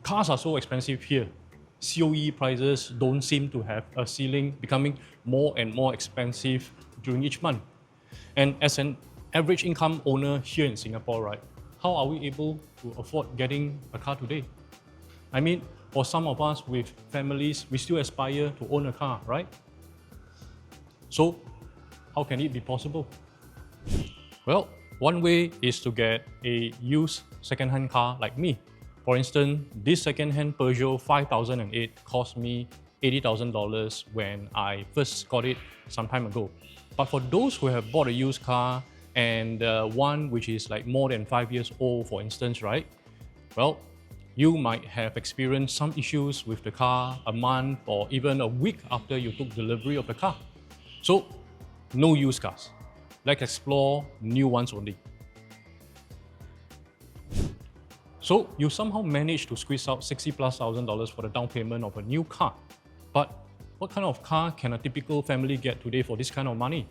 Cars are so expensive here. COE prices don't seem to have a ceiling, becoming more and more expensive during each month. And as an average income owner here in Singapore, right, how are we able to afford getting a car today? I mean, for some of us with families, we still aspire to own a car, right? So, how can it be possible? Well, one way is to get a used second-hand car like me. For instance, this second-hand Peugeot 5008 cost me $80,000 when I first got it some time ago. But for those who have bought a used car and one which is like more than 5 years old, for instance, right? Well, you might have experienced some issues with the car a month or even a week after you took delivery of the car. So, no used cars. Let's explore new ones only. So, you somehow managed to squeeze out $60,000+ for the down payment of a new car. But what kind of car can a typical family get today for this kind of money?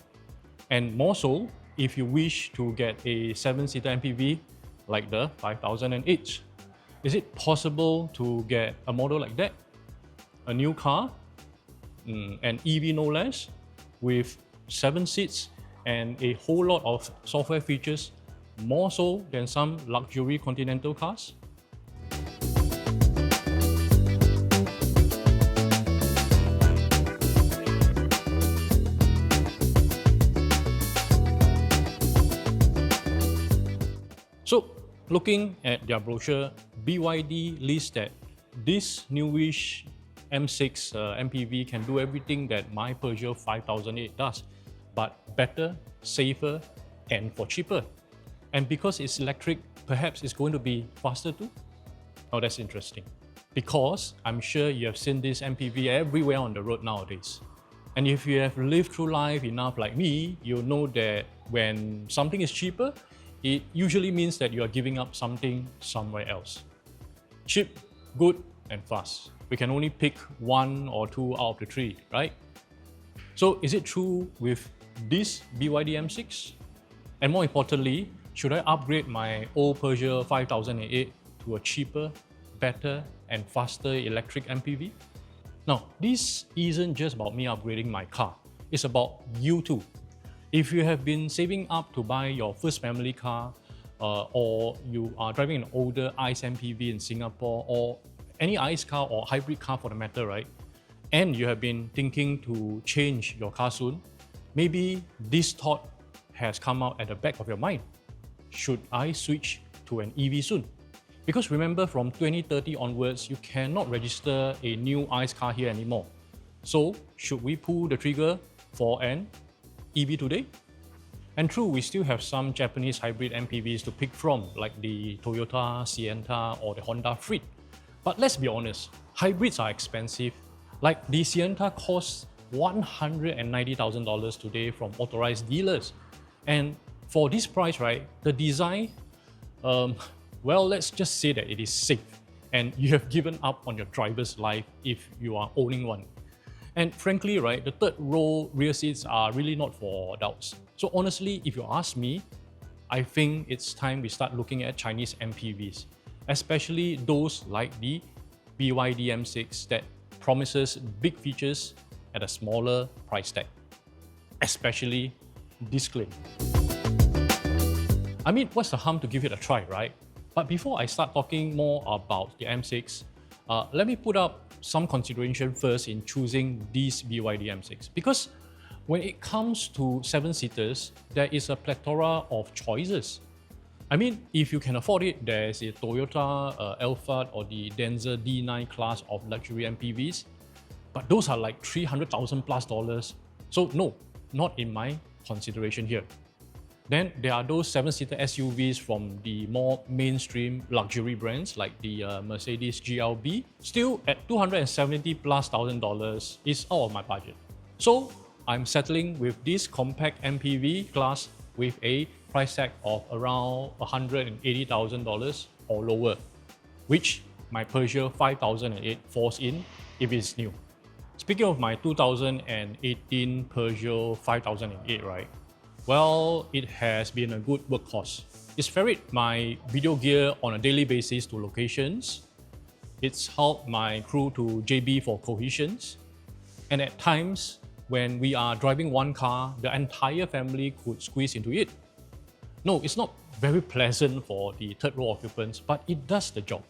And more so, if you wish to get a 7-seater MPV like the 5008. Is it possible to get a model like that? A new car, an EV no less, with 7 seats and a whole lot of software features, more so than some luxury continental cars? So, looking at their brochure, BYD lists that this newish M6 MPV can do everything that my Peugeot 5008 does, but better, safer, and for cheaper. And because it's electric, perhaps it's going to be faster too? Oh, that's interesting. Because I'm sure you have seen this MPV everywhere on the road nowadays. And if you have lived through life enough like me, you'll know that when something is cheaper, it usually means that you are giving up something somewhere else. Cheap, good, and fast. We can only pick one or two out of the three, right? So is it true with this BYD M6? And more importantly, should I upgrade my old Peugeot 5008 to a cheaper, better, and faster electric MPV? Now, this isn't just about me upgrading my car. It's about you too. If you have been saving up to buy your first family car, or you are driving an older ICE MPV in Singapore, or any ICE car or hybrid car for the matter, right? And you have been thinking to change your car soon, maybe this thought has come out at the back of your mind. Should I switch to an EV soon? Because remember, from 2030 onwards, you cannot register a new ICE car here anymore. So, should we pull the trigger for an EV today? And true, we still have some Japanese hybrid MPVs to pick from, like the Toyota Sienna or the Honda Freed. But let's be honest, hybrids are expensive. Like the Sienna costs $190,000 today from authorized dealers. And for this price, right, the design, well, let's just say that it is safe and you have given up on your driver's life if you are owning one. And frankly, right, the third row rear seats are really not for adults. So honestly, if you ask me, I think it's time we start looking at Chinese MPVs, especially those like the BYD M6 that promises big features at a smaller price tag, especially this claim. I mean, what's the harm to give it a try, right? But before I start talking more about the M6, let me put up some consideration first in choosing this BYD M6. Because when it comes to 7-seaters, there is a plethora of choices. I mean, if you can afford it, there's a Toyota Alphard or the Denza D9 class of luxury MPVs. But those are like $300,000+. So no, not in my consideration here. Then there are those 7-seater SUVs from the more mainstream luxury brands like the Mercedes GLB. Still at $270,000+ is out of my budget. So I'm settling with this compact MPV class with a price tag of around $180,000 or lower, which my Peugeot 5008 falls in if it's new. Speaking of my 2018 Peugeot 5008, right? Well, it has been a good workhorse. It's ferried my video gear on a daily basis to locations. It's helped my crew to JB for cohesions. And at times, when we are driving one car, the entire family could squeeze into it. No, it's not very pleasant for the third row occupants, but it does the job.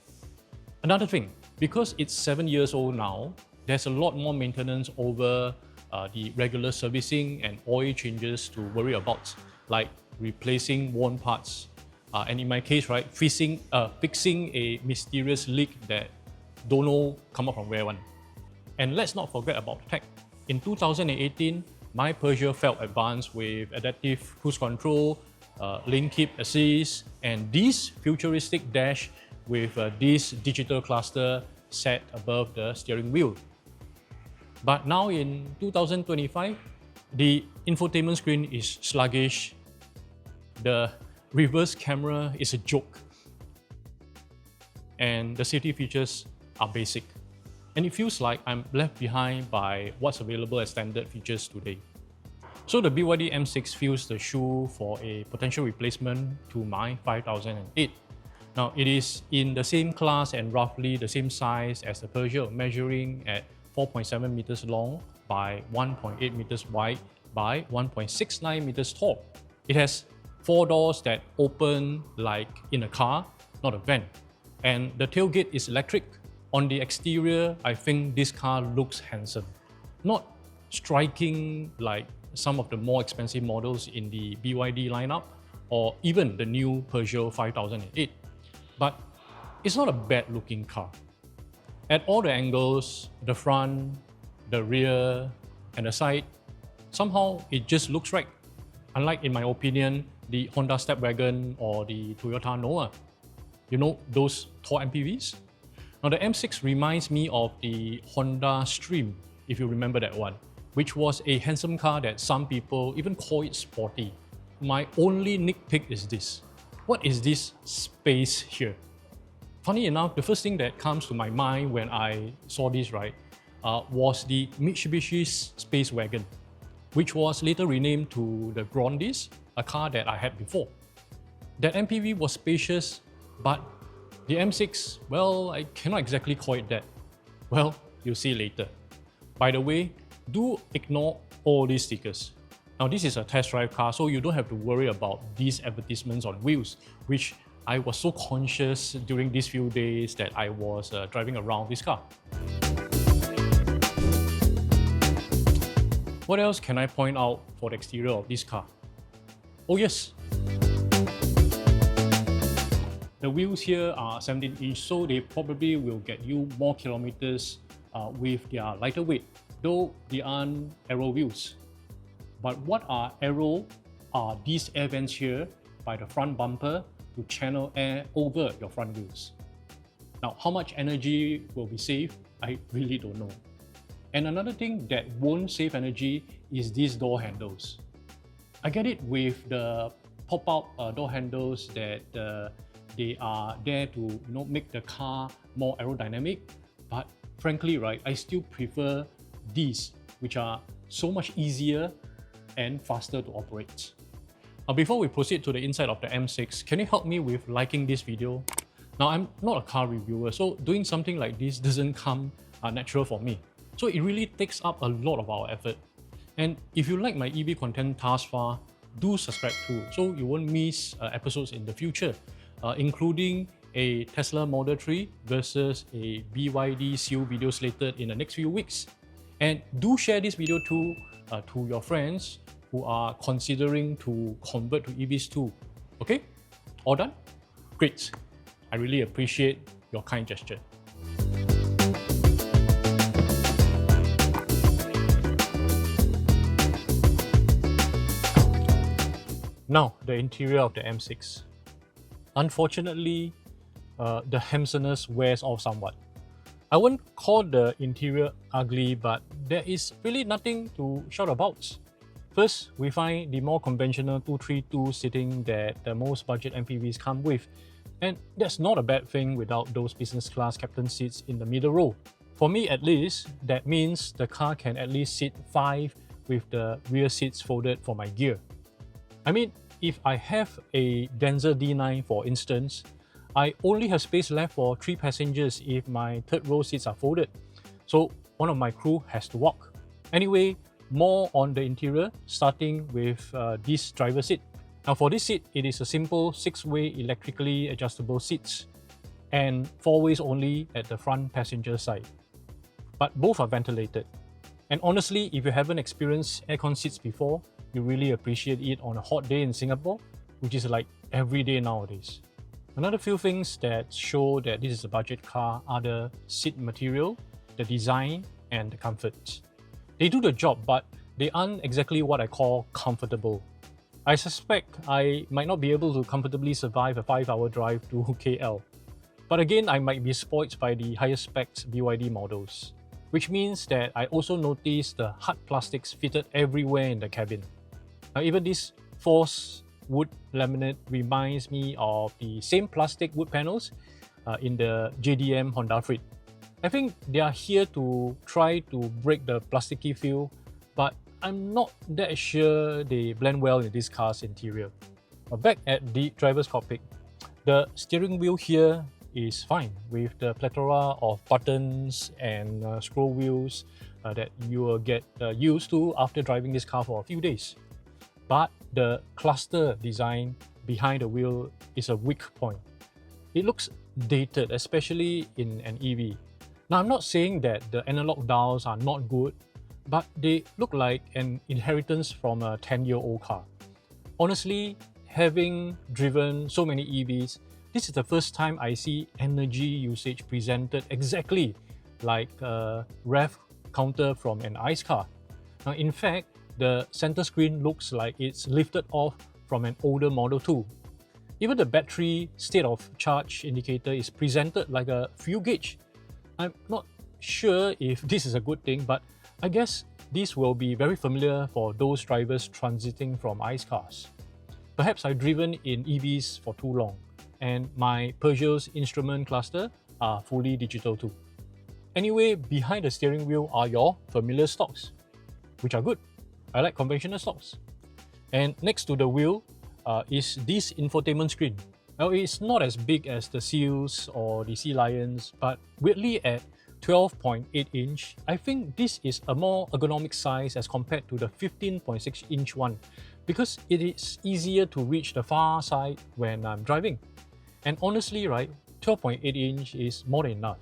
Another thing, because it's 7 years old now, there's a lot more maintenance over the regular servicing and oil changes to worry about, like replacing worn parts. And in my case, right, fixing a mysterious leak that don't know come up from where one. And let's not forget about tech. In 2018, my Peugeot felt advanced with adaptive cruise control, lane keep assist, and this futuristic dash with this digital cluster set above the steering wheel. But now in 2025, the infotainment screen is sluggish, the reverse camera is a joke, and the safety features are basic. And it feels like I'm left behind by what's available as standard features today. So the BYD M6 fills the shoe for a potential replacement to my 5008. Now it is in the same class and roughly the same size as the Peugeot, measuring at 4.7 meters long by 1.8 meters wide by 1.69 meters tall. It has 4 doors that open like in a car, not a van. And the tailgate is electric. On the exterior, I think this car looks handsome. Not striking like some of the more expensive models in the BYD lineup or even the new Peugeot 5008. But it's not a bad looking car. At all the angles, the front, the rear, and the side, somehow it just looks right. Unlike, in my opinion, the Honda Stepwagon or the Toyota Noah. You know, those tall MPVs? Now the M6 reminds me of the Honda Stream, if you remember that one, which was a handsome car that some people even call it sporty. My only nitpick is this. What is this space here? Funny enough, the first thing that comes to my mind when I saw this, right, was the Mitsubishi Space Wagon, which was later renamed to the Grandis, a car that I had before. That MPV was spacious, but the M6, well, I cannot exactly call it that. Well, you'll see later. By the way, do ignore all these stickers. Now this is a test drive car, so you don't have to worry about these advertisements on wheels, which I was so conscious during these few days that I was driving around this car. What else can I point out for the exterior of this car? Oh yes, the wheels here are 17-inch, so they probably will get you more kilometers with their lighter weight, though they aren't aero wheels. But what are aero are these air vents here by the front bumper to channel air over your front wheels. Now, how much energy will be saved? I really don't know. And another thing that won't save energy is these door handles. I get it with the pop-out door handles that they are there to make the car more aerodynamic, but frankly, right, I still prefer these, which are so much easier and faster to operate. Now, before we proceed to the inside of the M6, can you help me with liking this video? Now, I'm not a car reviewer, so doing something like this doesn't come natural for me. So it really takes up a lot of our effort. And if you like my EV content thus far, do subscribe too, so you won't miss episodes in the future, including a Tesla Model 3 versus a BYD seal video slated in the next few weeks. And do share this video too to your friends who are considering to convert to EVs too. Okay? All done? Great. I really appreciate your kind gesture. Now, the interior of the M6. Unfortunately, the handsomeness wears off somewhat. I won't call the interior ugly, but there is really nothing to shout about. First, we find the more conventional 232 seating that the most budget MPVs come with, and that's not a bad thing without those business class captain seats in the middle row. For me at least, that means the car can at least sit 5 with the rear seats folded for my gear. I mean, if I have a Denza D9 for instance, I only have space left for 3 passengers if my third row seats are folded. So one of my crew has to walk. Anyway, more on the interior, starting with this driver seat. Now for this seat, it is a simple 6-way electrically adjustable seats and 4 ways only at the front passenger side. But both are ventilated. And honestly, if you haven't experienced aircon seats before, you really appreciate it on a hot day in Singapore, which is like every day nowadays. Another few things that show that this is a budget car are the seat material, the design, and the comfort. They do the job, but they aren't exactly what I call comfortable. I suspect I might not be able to comfortably survive a 5-hour drive to KL. But again, I might be spoilt by the higher specs BYD models, which means that I also noticed the hard plastics fitted everywhere in the cabin. Now even this forced wood laminate reminds me of the same plastic wood panels in the JDM Honda Freed. I think they are here to try to break the plasticky feel, but I'm not that sure they blend well in this car's interior. Back at the driver's cockpit, the steering wheel here is fine with the plethora of buttons and scroll wheels that you will get used to after driving this car for a few days. But the cluster design behind the wheel is a weak point. It looks dated, especially in an EV. Now, I'm not saying that the analog dials are not good, but they look like an inheritance from a 10-year-old car. Honestly, having driven so many EVs, this is the first time I see energy usage presented exactly like a rev counter from an ICE car. Now, in fact, the center screen looks like it's lifted off from an older Model 2. Even the battery state of charge indicator is presented like a fuel gauge. I'm not sure if this is a good thing, but I guess this will be very familiar for those drivers transiting from ICE cars. Perhaps I've driven in EVs for too long, and my Peugeot's instrument cluster are fully digital too. Anyway, behind the steering wheel are your familiar stocks, which are good. I like conventional stocks. And next to the wheel is this infotainment screen. Now, it's not as big as the Seals or the Sea Lions, but weirdly at 12.8 inch, I think this is a more ergonomic size as compared to the 15.6 inch one, because it is easier to reach the far side when I'm driving. And honestly, right, 12.8 inch is more than enough.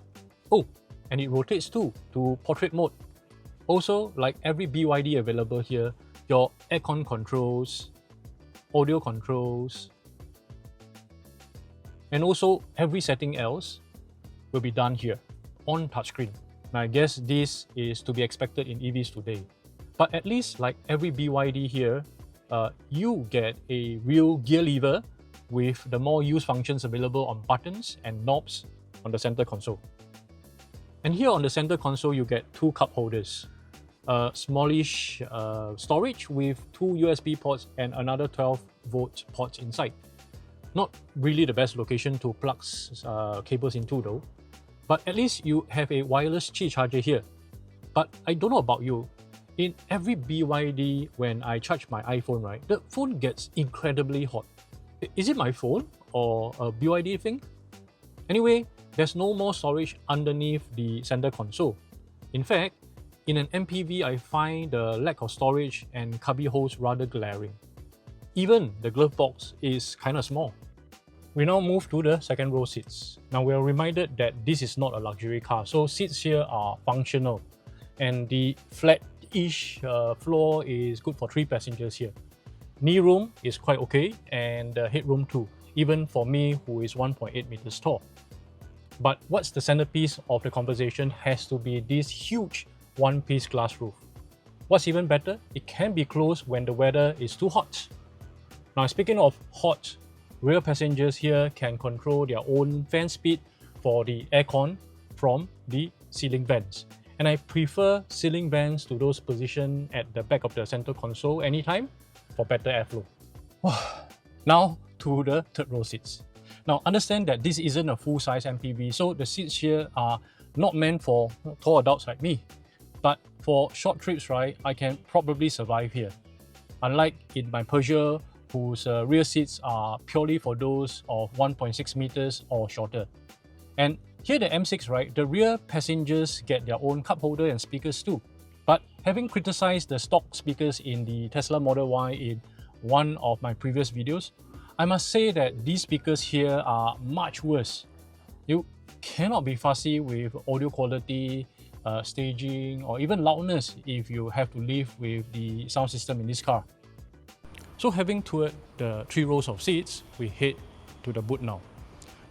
Oh, and it rotates too to portrait mode. Also, like every BYD available here, your aircon controls, audio controls, and also every setting else will be done here on touchscreen. Now, I guess this is to be expected in EVs today. But at least like every BYD here, you get a real gear lever with the more used functions available on buttons and knobs on the center console. And here on the center console, you get 2 cup holders, a smallish storage with 2 USB ports and another 12-volt ports inside. Not really the best location to plug cables into though, but at least you have a wireless Qi charger here. But I don't know about you, in every BYD when I charge my iPhone, right, the phone gets incredibly hot. Is it my phone or a BYD thing? Anyway, there's no more storage underneath the center console. In fact, in an MPV, I find the lack of storage and cubby holes rather glaring. Even the glove box is kinda small. We now move to the second row seats. Now we are reminded that this is not a luxury car, so seats here are functional. And the flat-ish floor is good for 3 passengers here. Knee room is quite okay, and headroom too, even for me who is 1.8 meters tall. But what's the centerpiece of the conversation has to be this huge one-piece glass roof. What's even better, it can be closed when the weather is too hot. Now, speaking of hot, rear passengers here can control their own fan speed for the aircon from the ceiling vents. And I prefer ceiling vents to those positioned at the back of the center console anytime for better airflow. Now to the third row seats. Now, understand that this isn't a full-size MPV, so the seats here are not meant for tall adults like me. But for short trips, right, I can probably survive here. Unlike in my Peugeot, whose rear seats are purely for those of 1.6 meters or shorter. And here the M6, right, the rear passengers get their own cup holder and speakers too. But having criticized the stock speakers in the Tesla Model Y in one of my previous videos, I must say that these speakers here are much worse. You cannot be fussy with audio quality, staging, or even loudness if you have to live with the sound system in this car. So having toured the 3 rows of seats, we head to the boot now.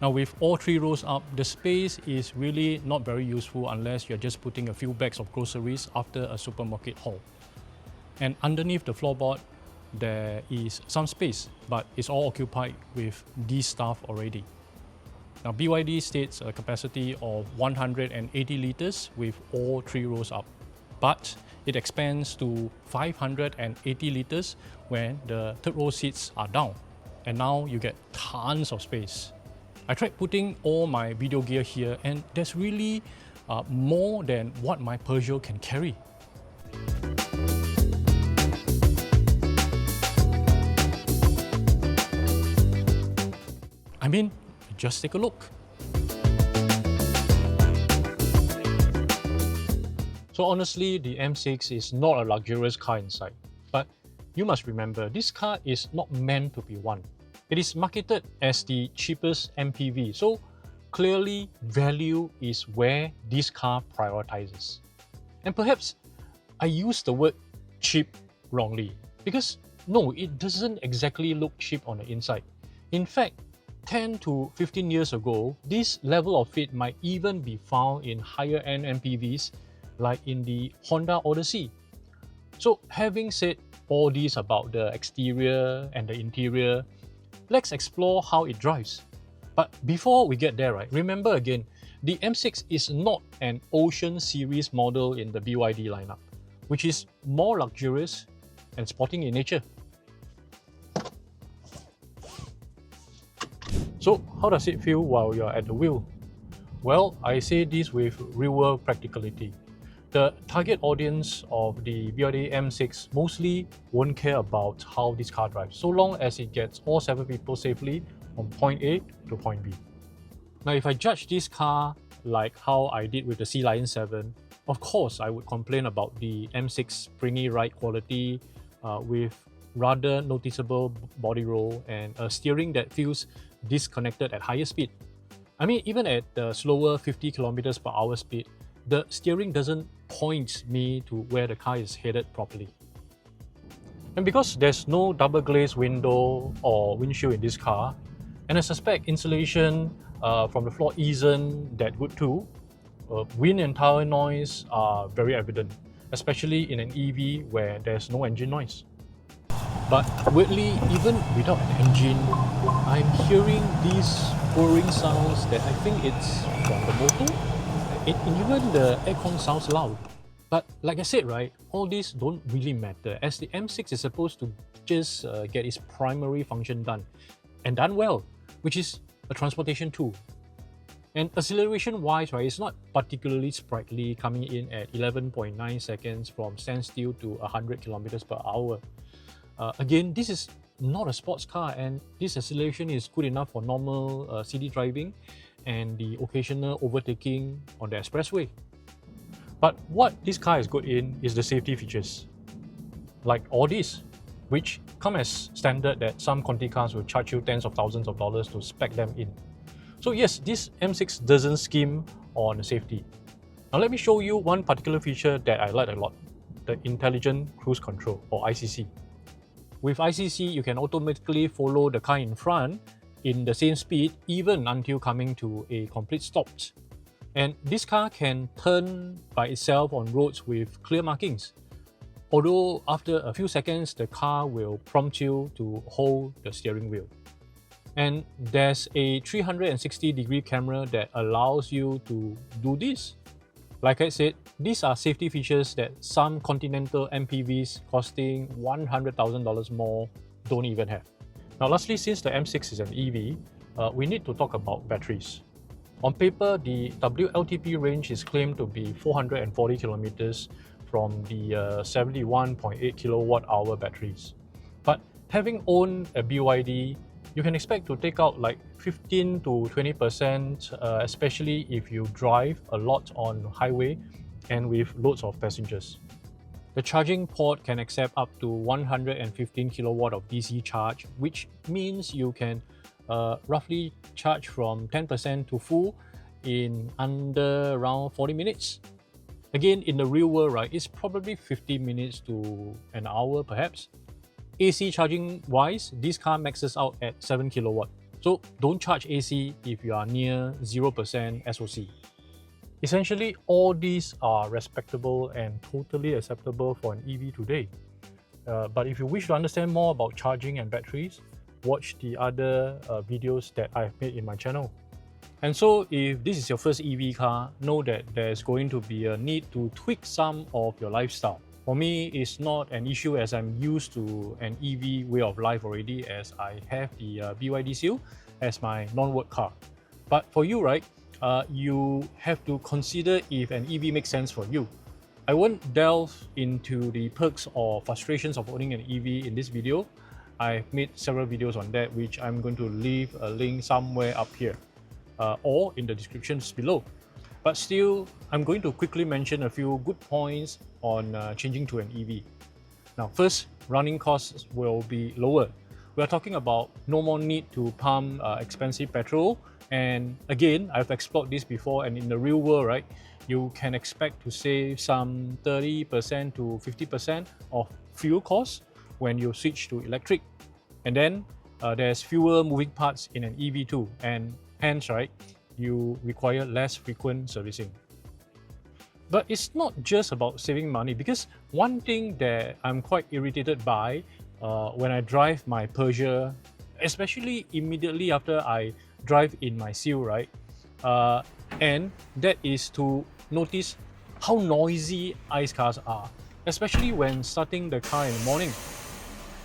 Now with all 3 rows up, the space is really not very useful unless you're just putting a few bags of groceries after a supermarket haul. And underneath the floorboard, there is some space, but it's all occupied with these stuff already. Now BYD states a capacity of 180 liters with all 3 rows up, but it expands to 580 liters when the 3rd row seats are down, and now you get tons of space. I tried putting all my video gear here, and there's really more than what my Peugeot can carry. I mean, just take a look. So honestly, the M6 is not a luxurious car inside, but you must remember, this car is not meant to be one. It is marketed as the cheapest MPV, so clearly value is where this car prioritizes. And perhaps I used the word cheap wrongly, because no, it doesn't exactly look cheap on the inside. In fact, 10 to 15 years ago, this level of fit might even be found in higher-end MPVs like in the Honda Odyssey. So having said all this about the exterior and the interior, let's explore how it drives. But before we get there, right, remember again, the M6 is not an Ocean series model in the BYD lineup, which is more luxurious and sporting in nature. So how does it feel while you're at the wheel? Well, I say this with real-world practicality. The target audience of the BYD M6 mostly won't care about how this car drives, so long as it gets all 7 people safely from point A to point B. Now, if I judge this car like how I did with the Sea Lion 7, of course I would complain about the M6 springy ride quality with rather noticeable body roll and a steering that feels disconnected at higher speed. I mean, even at the slower 50 kilometers per hour speed, the steering doesn't point me to where the car is headed properly. And because there's no double glazed window or windshield in this car, and I suspect insulation from the floor isn't that good too, wind and tire noise are very evident, especially in an EV where there's no engine noise. But weirdly, even without an engine, I'm hearing these whirring sounds that I think it's from the motor. Even the aircon sounds loud. But like I said, right, all these don't really matter, as the M6 is supposed to just get its primary function done, and done well, which is a transportation tool. And acceleration-wise, right, it's not particularly sprightly, coming in at 11.9 seconds from standstill to 100 kilometers per hour. Again, this is not a sports car, and this acceleration is good enough for normal city driving and the occasional overtaking on the expressway. But what this car is good in is the safety features, like all these, which come as standard that some Conti cars will charge you tens of thousands of dollars to spec them in. So yes, this M6 doesn't scheme on safety. Now let me show you one particular feature that I like a lot, the Intelligent Cruise Control, or ICC. With ICC, you can automatically follow the car in front in the same speed even until coming to a complete stop. And this car can turn by itself on roads with clear markings. Although after a few seconds, the car will prompt you to hold the steering wheel. And there's a 360-degree camera that allows you to do this. Like I said, these are safety features that some Continental MPVs costing $100,000 more don't even have. Now lastly, since the M6 is an EV, we need to talk about batteries. On paper, the WLTP range is claimed to be 440 kilometers from the 71.8 kilowatt-hour batteries. But Having owned a BYD, you can expect to take out like 15 to 20%, especially if you drive a lot on highway and with loads of passengers. The charging port can accept up to 115 kilowatt of DC charge, which means you can roughly charge from 10% to full in under around 40 minutes. Again, in the real world, right, it's probably 50 minutes to an hour perhaps. AC charging wise, this car maxes out at 7 kilowatt. So don't charge AC if you are near 0% SOC. Essentially, all these are respectable and totally acceptable for an EV today. But if you wish to understand more about charging and batteries, watch the other videos that I've made in my channel. And so if this is your first EV car, know that there's going to be a need to tweak some of your lifestyle. For me, it's not an issue as I'm used to an EV way of life already, as I have the BYD Seal as my non-work car. But for you, right, you have to consider if an EV makes sense for you. I won't delve into the perks or frustrations of owning an EV in this video. I've made several videos on that, which I'm going to leave a link somewhere up here or in the descriptions below. But still, I'm going to quickly mention a few good points on changing to an EV. Now, first, running costs will be lower. We are talking about no more need to pump expensive petrol. And again, I've explored this before, and in the real world, right, you can expect to save some 30% to 50% of fuel costs when you switch to electric. And then there's fewer moving parts in an EV too, and hence, right, you require less frequent servicing. But it's not just about saving money, because one thing that I'm quite irritated by when I drive my Peugeot, especially immediately after I drive in my Seal, right? And that is to notice how noisy ICE cars are, especially when starting the car in the morning.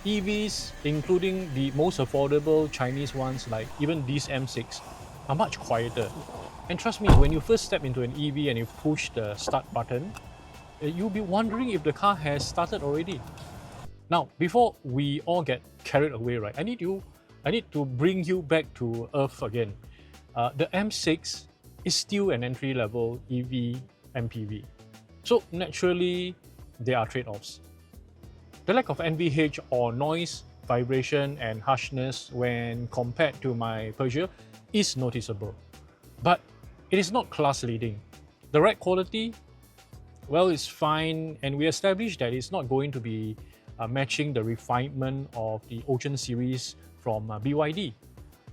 EVs, including the most affordable Chinese ones like even this M6, are much quieter. And trust me, when you first step into an EV and you push the start button, you'll be wondering if the car has started already. Now, before we all get carried away, right, I need to bring you back to earth again. The M6 is still an entry-level EV MPV. So naturally, there are trade-offs. The lack of NVH or noise, vibration and harshness when compared to my Peugeot is noticeable. But it is not class-leading. The ride quality, well, it's fine, and we established that it's not going to be matching the refinement of the Ocean series from BYD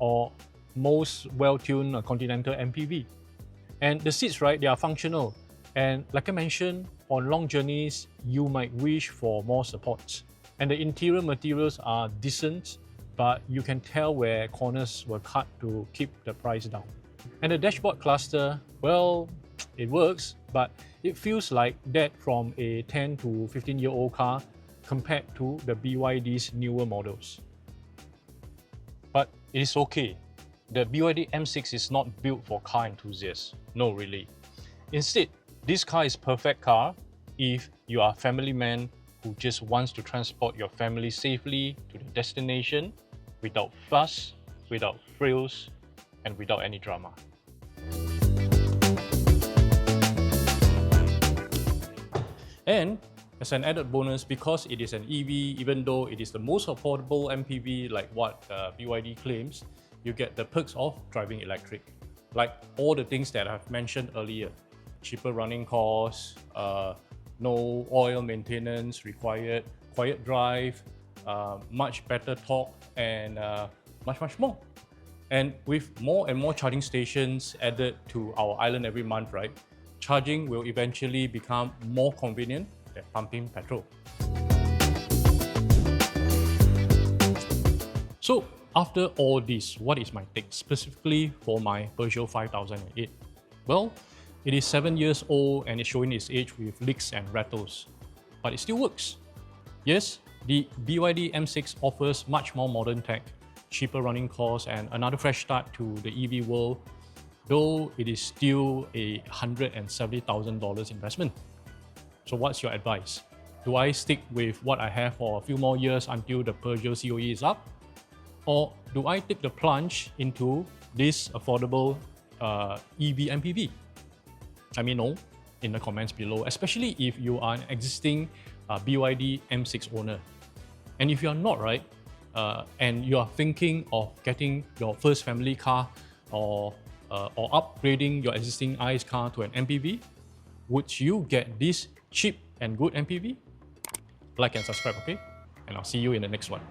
or most well-tuned Continental MPV. And the seats, right, they are functional. And like I mentioned, on long journeys, you might wish for more support. And the interior materials are decent, but you can tell where corners were cut to keep the price down. And the dashboard cluster, well, it works, but it feels like that from a 10 to 15-year-old car compared to the BYD's newer models. But it is okay. The BYD M6 is not built for car enthusiasts. No, really. Instead, this car is perfect car if you are a family man who just wants to transport your family safely to the destination without fuss, without frills, and without any drama. And as an added bonus, because it is an EV, even though it is the most affordable MPV like what BYD claims, you get the perks of driving electric. Like all the things that I've mentioned earlier. Cheaper running costs, no oil maintenance required, quiet drive, much better torque, and much more. And with more and more charging stations added to our island every month, right, charging will eventually become more convenient than pumping petrol. So after all this, what is my take specifically for my Peugeot 5008? Well, it is 7 years old and it's showing its age with leaks and rattles, but it still works. Yes, the BYD M6 offers much more modern tech, cheaper running costs, and another fresh start to the EV world, though it is still a $170,000 investment. So what's your advice? Do I stick with what I have for a few more years until the Peugeot COE is up? Or do I take the plunge into this affordable EV MPV? Let me know in the comments below, especially if you are an existing BYD M6 owner. And if you are not, right, and you are thinking of getting your first family car or upgrading your existing ICE car to an MPV, would you get this cheap and good MPV? Like and subscribe, okay? And I'll see you in the next one.